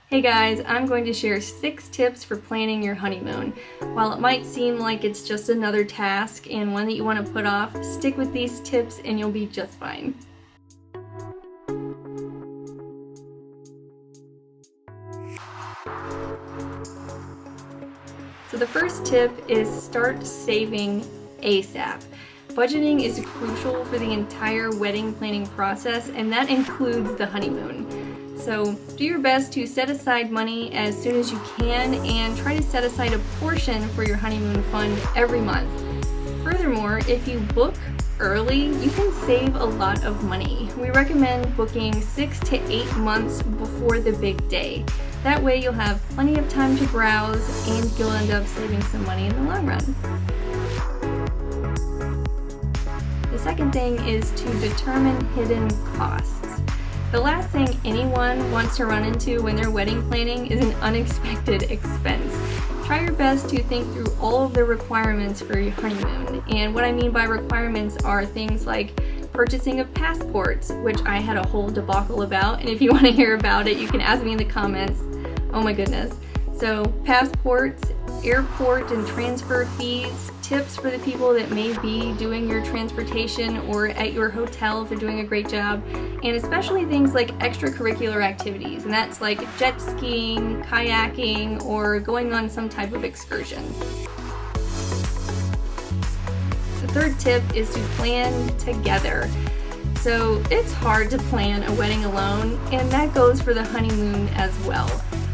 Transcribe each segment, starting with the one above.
Hey guys, I'm going to share 6 tips for planning your honeymoon. While it might seem like it's just another task and one that you want to put off, stick with these tips and you'll be just fine. So the first tip is start saving ASAP. Budgeting is crucial for the entire wedding planning process, and that includes the honeymoon. So do your best to set aside money as soon as you can and try to set aside a portion for your honeymoon fund every month. Furthermore, if you book early, you can save a lot of money. We recommend booking 6 to 8 months before the big day. That way you'll have plenty of time to browse and you'll end up saving some money in the long run. The second thing is to determine hidden costs. The last thing anyone wants to run into when they're wedding planning is an unexpected expense. Try your best to think through all of the requirements for your honeymoon. And what I mean by requirements are things like purchasing of passports, which I had a whole debacle about, and if you want to hear about it, you can ask me in the comments. Oh my goodness. So passports, airport and transfer fees, tips for the people that may be doing your transportation or at your hotel if they're doing a great job, and especially things like extracurricular activities, and that's like jet skiing, kayaking, or going on some type of excursion. The third tip is to plan together. So it's hard to plan a wedding alone, and that goes for the honeymoon as well.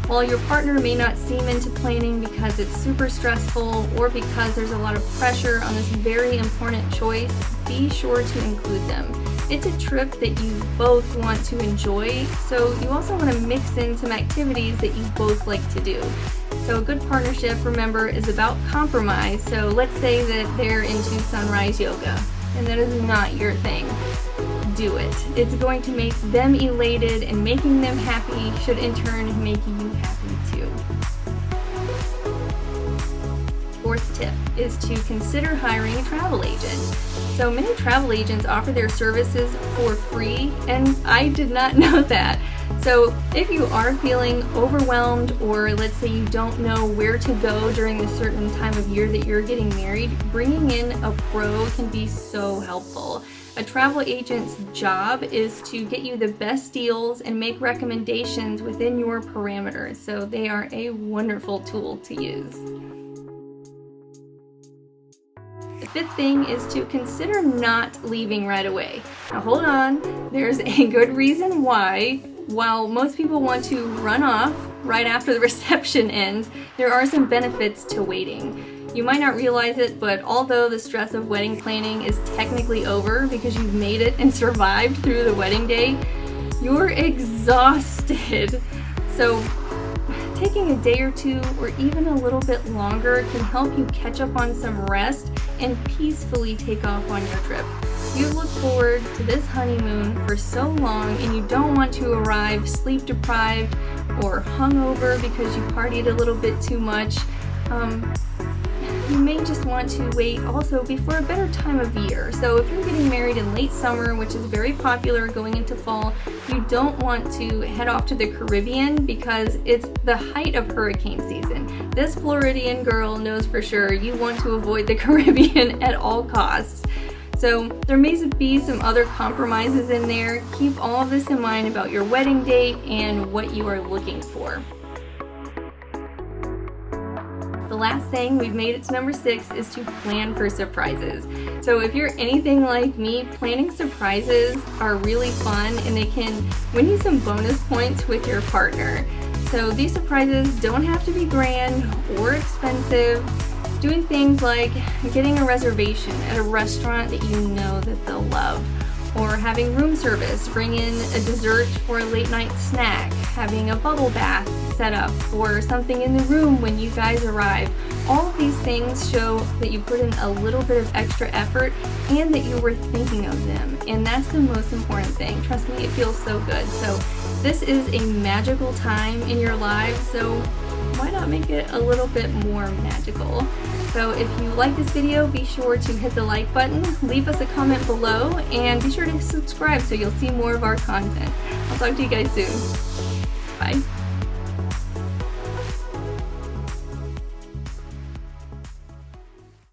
While your partner may not seem into planning because it's super stressful or because there's a lot of pressure on this very important choice, be sure to include them. It's a trip that you both want to enjoy, so you also want to mix in some activities that you both like to do. So a good partnership, remember, is about compromise. So let's say that they're into sunrise yoga and that is not your thing. Do it. It's going to make them elated, and making them happy should in turn make you happy too. Fourth tip is to consider hiring a travel agent. So many travel agents offer their services for free, and I did not know that. So if you are feeling overwhelmed, or let's say you don't know where to go during the certain time of year that you're getting married, bringing in a pro can be so helpful. A travel agent's job is to get you the best deals and make recommendations within your parameters, so they are a wonderful tool to use. The fifth thing is to consider not leaving right away. Now hold on, there's a good reason why. While most people want to run off right after the reception ends, there are some benefits to waiting. You might not realize it, but although the stress of wedding planning is technically over because you've made it and survived through the wedding day, you're exhausted. So taking a day or two or even a little bit longer can help you catch up on some rest and peacefully take off on your trip. You look forward to this honeymoon for so long, and you don't want to arrive sleep deprived or hungover because you partied a little bit too much. You may just want to wait also before a better time of year. So if you're getting married in late summer, which is very popular going into fall, you don't want to head off to the Caribbean because it's the height of hurricane season. This Floridian girl knows for sure you want to avoid the Caribbean at all costs. So there may be some other compromises in there. Keep all of this in mind about your wedding date and what you are looking for. The last thing, we've made it to number 6, is to plan for surprises. So if you're anything like me, planning surprises are really fun, and they can win you some bonus points with your partner. So these surprises don't have to be grand or expensive. Doing things like getting a reservation at a restaurant that you know that they'll love, or having room service bring in a dessert for a late night snack, having a bubble bath set up, or something in the room when you guys arrive. All of these things show that you put in a little bit of extra effort and that you were thinking of them, and that's the most important thing. Trust me, it feels so good. So this is a magical time in your lives, so why not make it a little bit more magical? So if you like this video, be sure to hit the like button, leave us a comment below, and be sure to subscribe so you'll see more of our content. I'll talk to you guys soon. Bye.